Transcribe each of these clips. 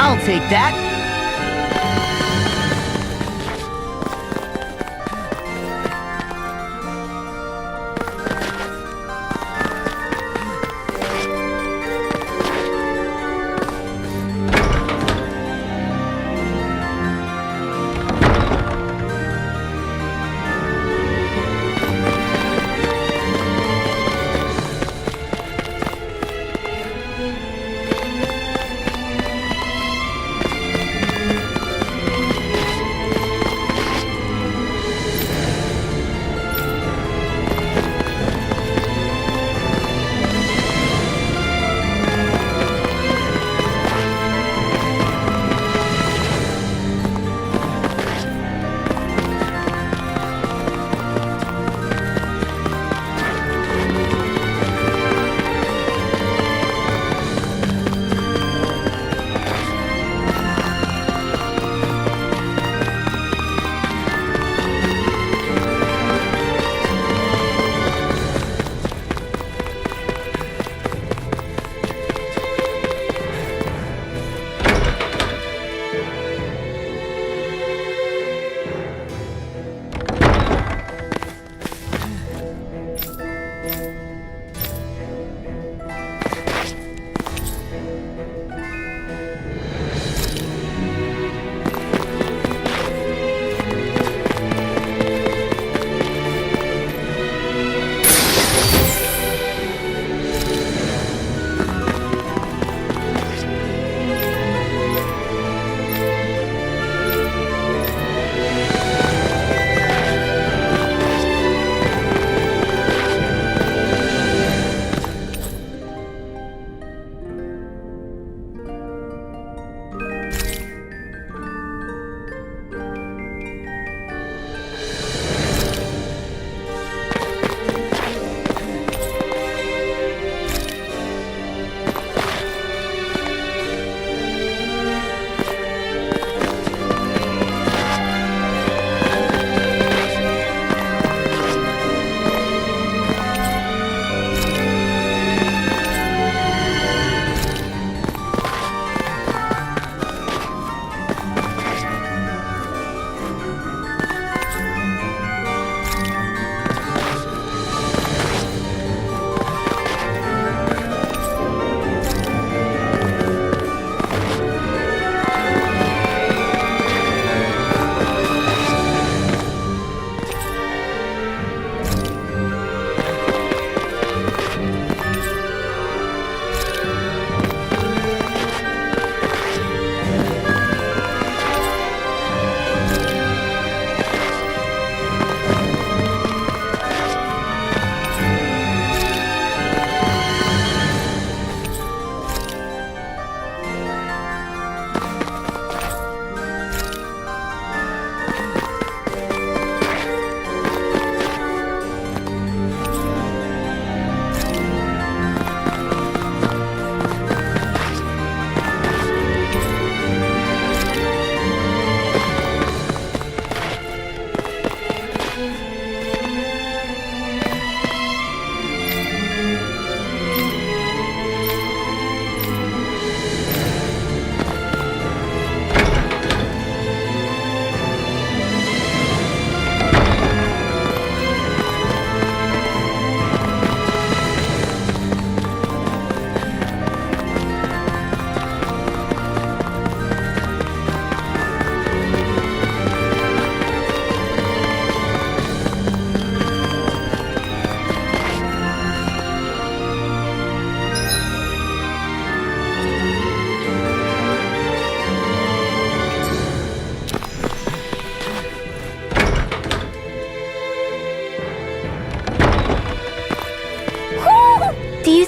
I'll take that.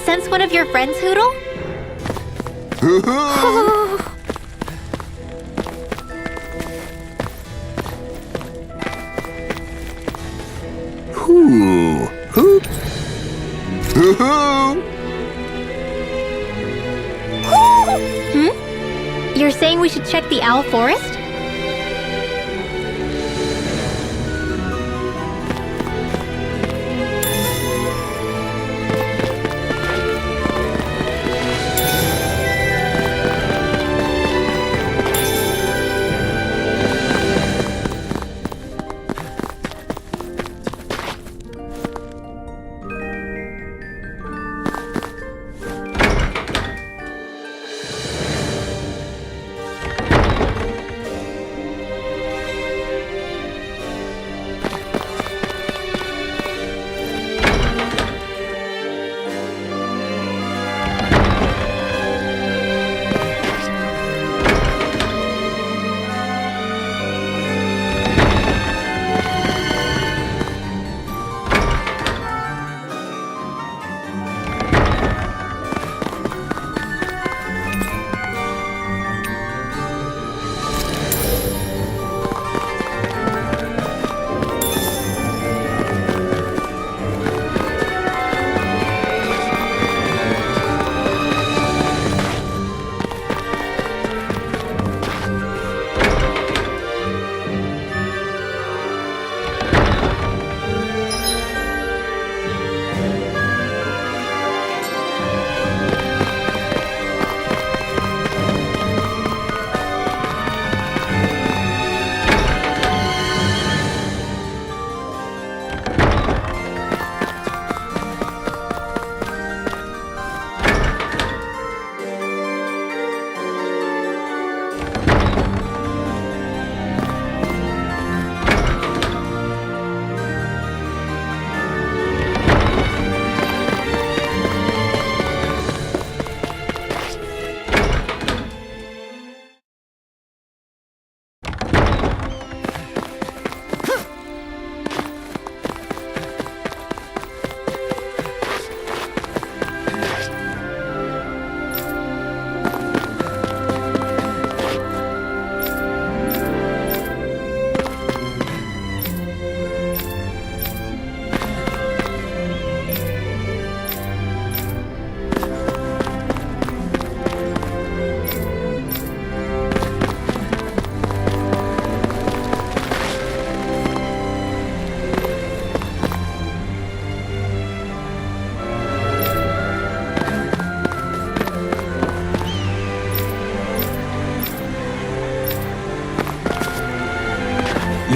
sense one of your friends, Hoodle? You're saying we should check the owl forest?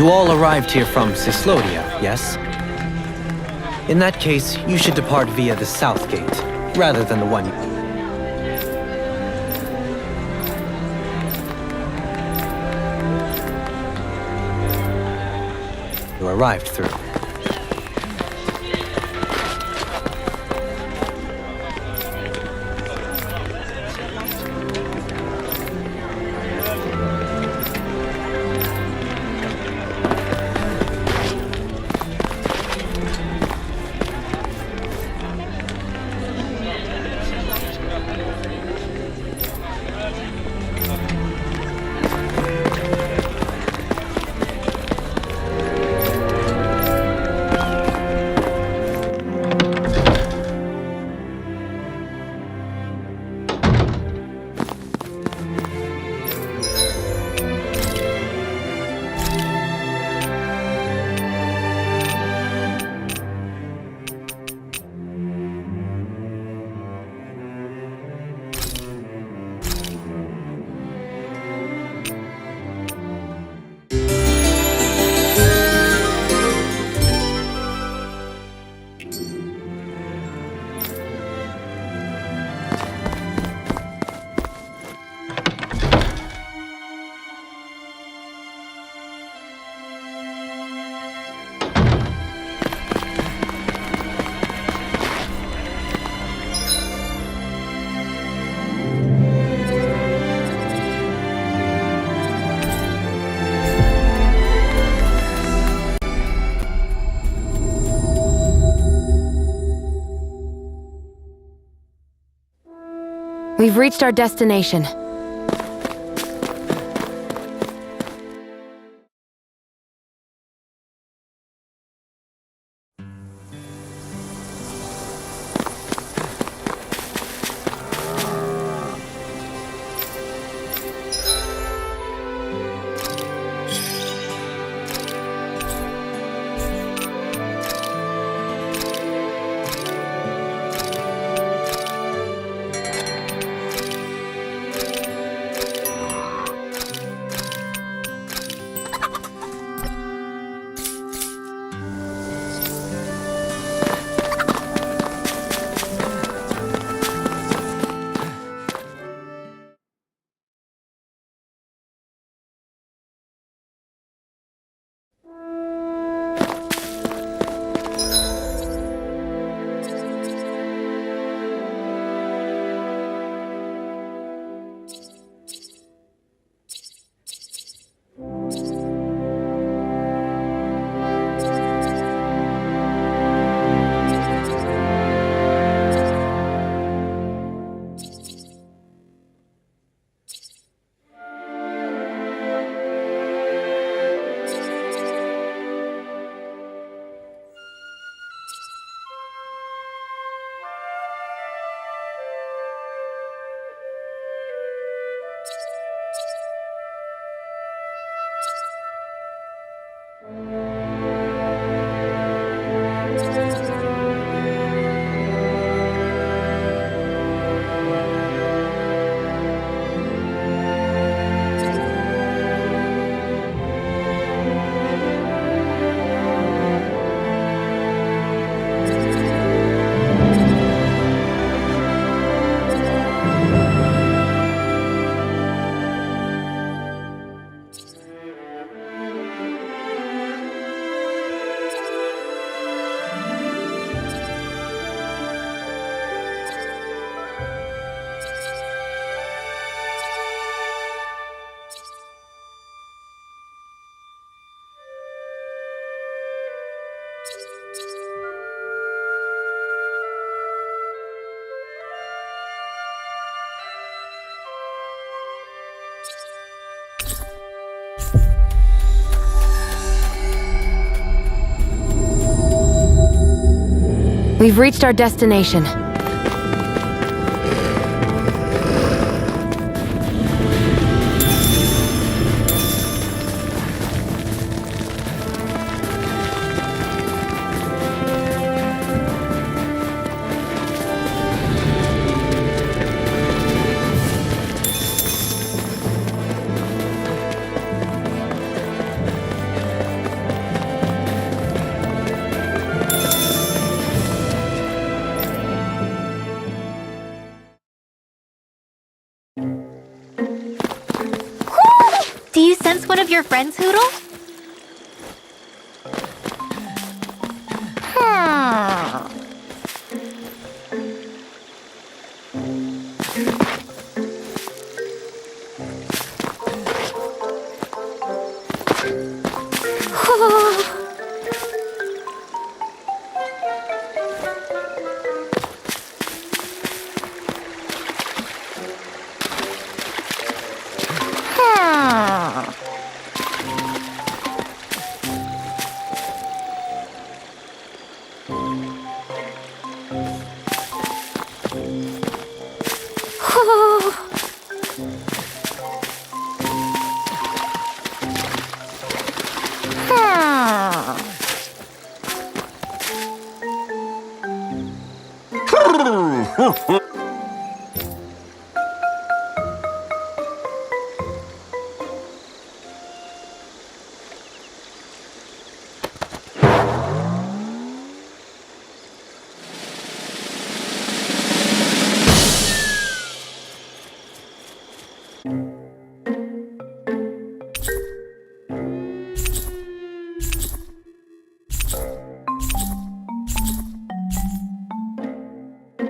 You all arrived here from Cislodia, yes? In that case, you should depart via the south gate, rather than the one you arrived through. We've reached our destination. We've reached our destination. Do you sense one of your friends, Hoodle?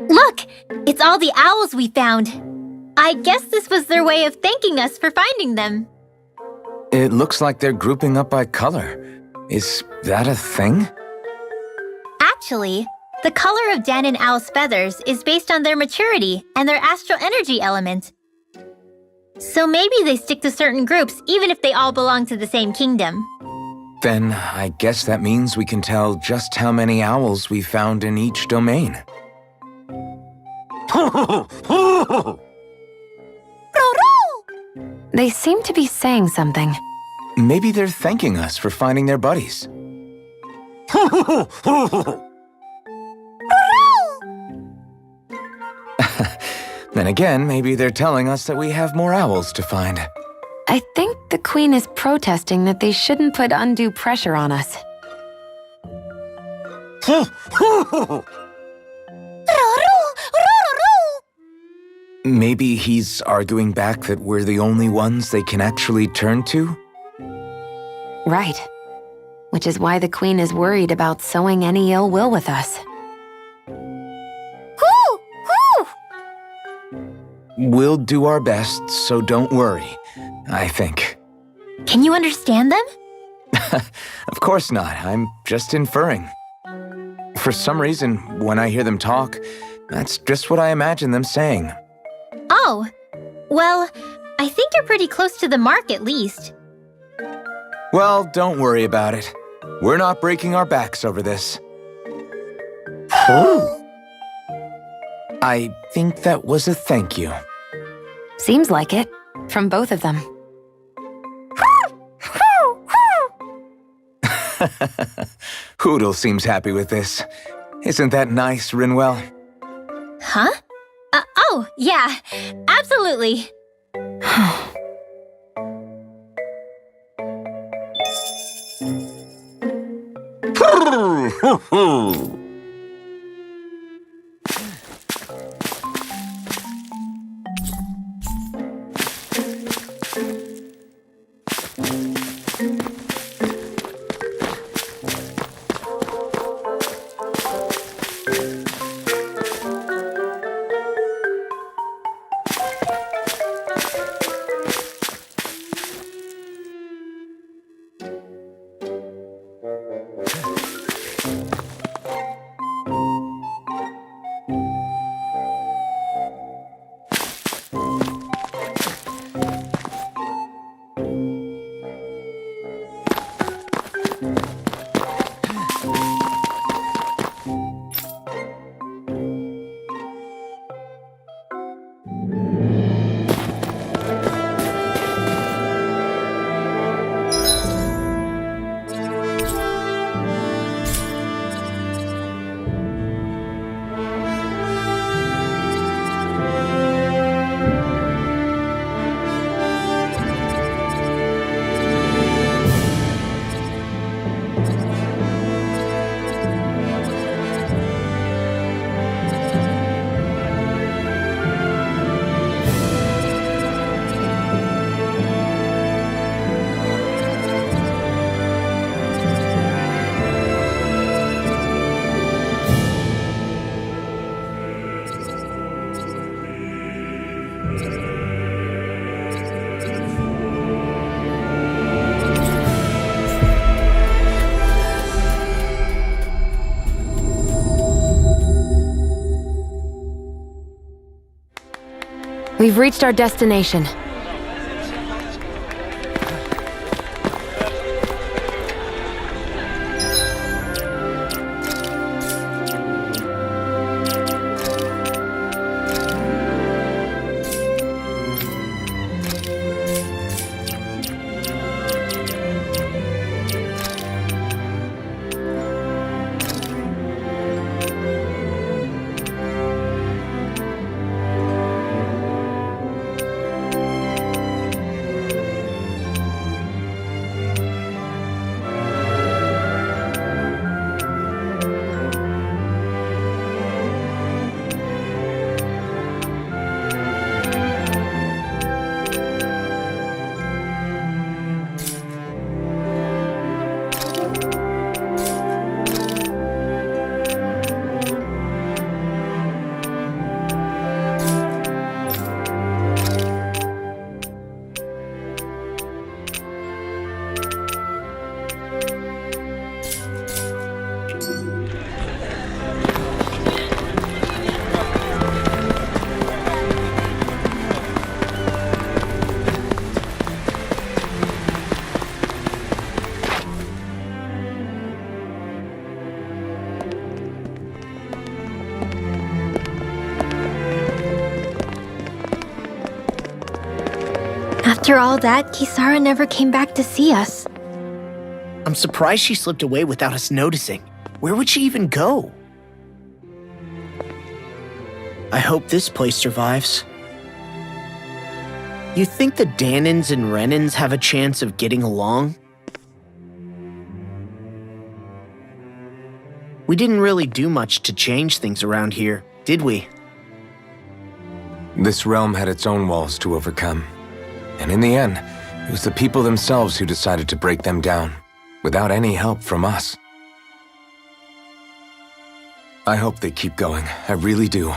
Look! It's all the owls we found. I guess this was their way of thanking us for finding them. It looks like they're grouping up by color. Is that a thing? Actually, the color of Dan and Owl's feathers is based on their maturity and their astral energy element. So maybe they stick to certain groups even if they all belong to the same kingdom. Then I guess that means we can tell just how many owls we found in each domain. They seem to be saying something. Maybe they're thanking us for finding their buddies. Then again, maybe they're telling us that we have more owls to find. I think the Queen is protesting that they shouldn't put undue pressure on us. Maybe he's arguing back that we're the only ones they can actually turn to? Right. Which is why the Queen is worried about sowing any ill will with us. We'll do our best, so don't worry, I think. Can you understand them? Of course not, I'm just inferring. For some reason, when I hear them talk, that's just what I imagine them saying. Oh, well, I think you're pretty close to the mark at least. Well, don't worry about it. We're not breaking our backs over this. I think that was a thank you. Seems like it, from both of them. Hoodle seems happy with this. Isn't that nice, Rinwell? Huh? Oh, yeah, absolutely. We've reached our destination. After all that, Kisara never came back to see us. I'm surprised she slipped away without us noticing. Where would she even go? I hope this place survives. You think the Danins and Renins have a chance of getting along? We didn't really do much to change things around here, did we? This realm had its own walls to overcome. And in the end, it was the people themselves who decided to break them down, without any help from us. I hope they keep going, I really do.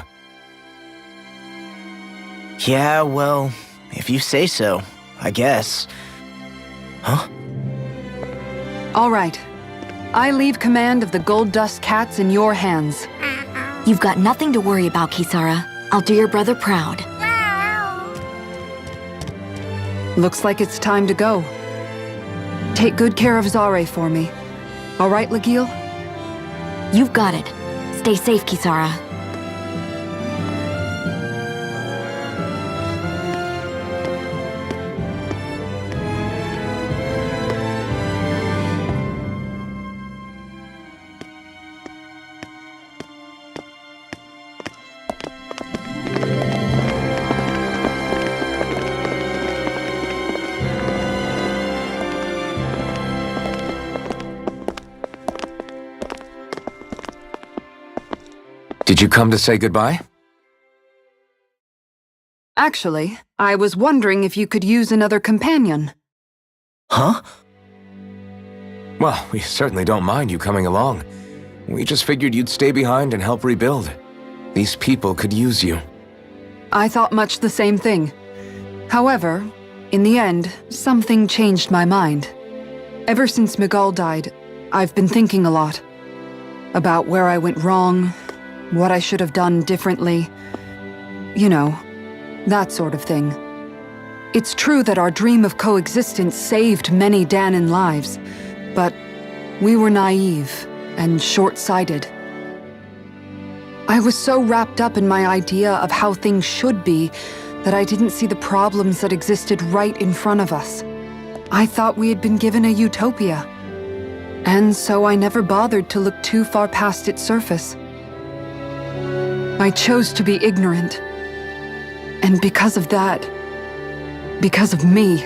Yeah, well, if you say so, I guess. Huh? All right. I leave command of the Gold Dust Cats in your hands. You've got nothing to worry about, Kisara. I'll do your brother proud. Looks like it's time to go. Take good care of Zare for me. All right, Legil? You've got it. Stay safe, Kisara. Did you come to say goodbye? Actually, I was wondering if you could use another companion. Huh? Well, we certainly don't mind you coming along. We just figured you'd stay behind and help rebuild. These people could use you. I thought much the same thing. However, in the end, something changed my mind. Ever since Miguel died, I've been thinking a lot. About where I went wrong, what I should have done differently. You know, that sort of thing. It's true that our dream of coexistence saved many Danin lives, but we were naive and short-sighted. I was so wrapped up in my idea of how things should be that I didn't see the problems that existed right in front of us. I thought we had been given a utopia, and so I never bothered to look too far past its surface. I chose to be ignorant. And because of that, because of me,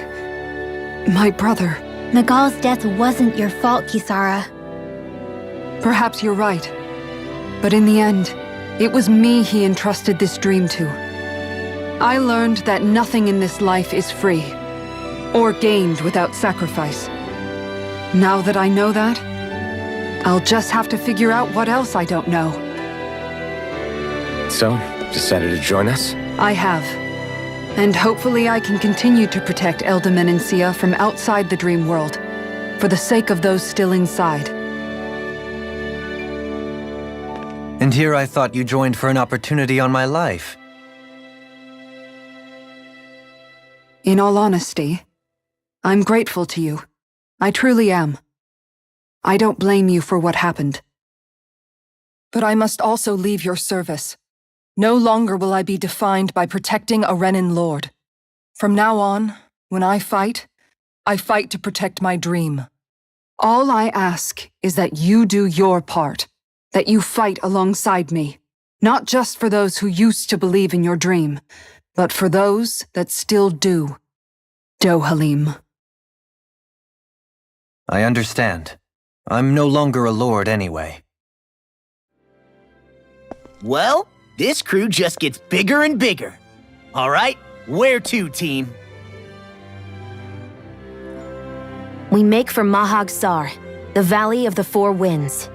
my brother... Miguel's death wasn't your fault, Kisara. Perhaps you're right. But in the end, it was me he entrusted this dream to. I learned that nothing in this life is free, or gained without sacrifice. Now that I know that, I'll just have to figure out what else I don't know. So, decided to join us? I have. And hopefully I can continue to protect Elda Menencia from outside the dream world, for the sake of those still inside. And here I thought you joined for an opportunity on my life. In all honesty, I'm grateful to you. I truly am. I don't blame you for what happened. But I must also leave your service. No longer will I be defined by protecting a Renan lord. From now on, when I fight to protect my dream. All I ask is that you do your part, that you fight alongside me, not just for those who used to believe in your dream, but for those that still do. Dohalim. I understand. I'm no longer a lord anyway. Well, this crew just gets bigger and bigger. All right, where to, team? We make for Mahag Sar, the Valley of the Four Winds.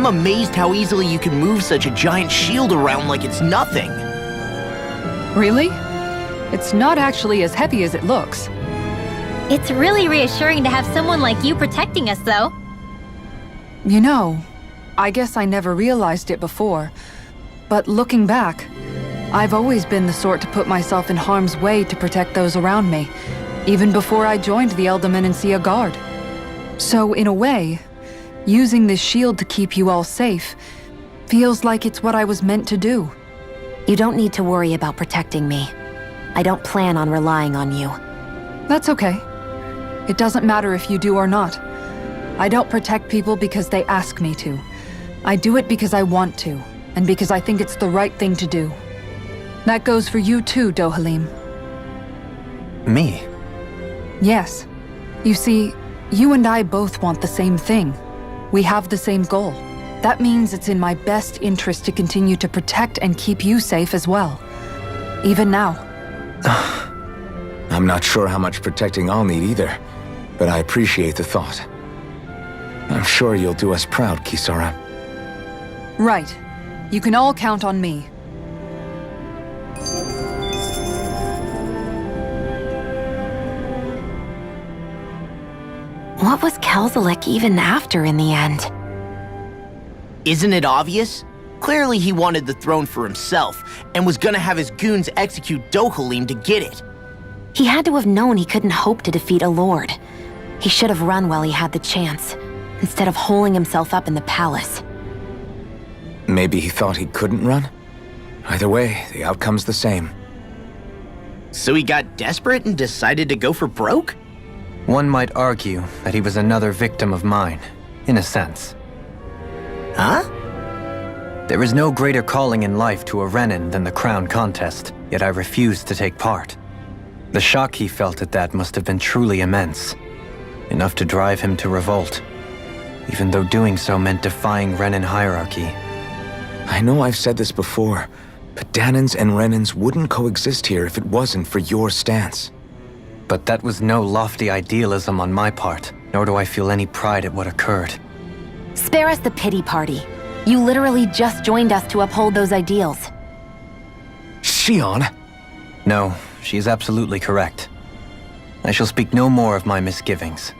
I'm amazed how easily you can move such a giant shield around like it's nothing. Really? It's not actually as heavy as it looks. It's really reassuring to have someone like you protecting us, though. You know, I guess I never realized it before, but looking back, I've always been the sort to put myself in harm's way to protect those around me, even before I joined the Eldermenensia Guard. So in a way, using this shield to keep you all safe feels like it's what I was meant to do. You don't need to worry about protecting me. I don't plan on relying on you. That's okay. It doesn't matter if you do or not. I don't protect people because they ask me to. I do it because I want to, and because I think it's the right thing to do. That goes for you too, Dohalim. Me? Yes. You see, you and I both want the same thing. We have the same goal. That means it's in my best interest to continue to protect and keep you safe as well. Even now. I'm not sure how much protecting I'll need either, but I appreciate the thought. I'm sure you'll do us proud, Kisara. Right. You can all count on me. What was Kelzalik even after in the end? Isn't it obvious? Clearly he wanted the throne for himself, and was gonna have his goons execute Dohalim to get it. He had to have known he couldn't hope to defeat a lord. He should have run while he had the chance, instead of holding himself up in the palace. Maybe he thought he couldn't run? Either way, the outcome's the same. So he got desperate and decided to go for broke? One might argue that he was another victim of mine, in a sense. Huh? There is no greater calling in life to a Renin than the crown contest, yet I refused to take part. The shock he felt at that must have been truly immense, enough to drive him to revolt, even though doing so meant defying Renin hierarchy. I know I've said this before, but Danins and Renins wouldn't coexist here if it wasn't for your stance. But that was no lofty idealism on my part, nor do I feel any pride at what occurred. Spare us the pity party. You literally just joined us to uphold those ideals. Shion! No, she is absolutely correct. I shall speak no more of my misgivings.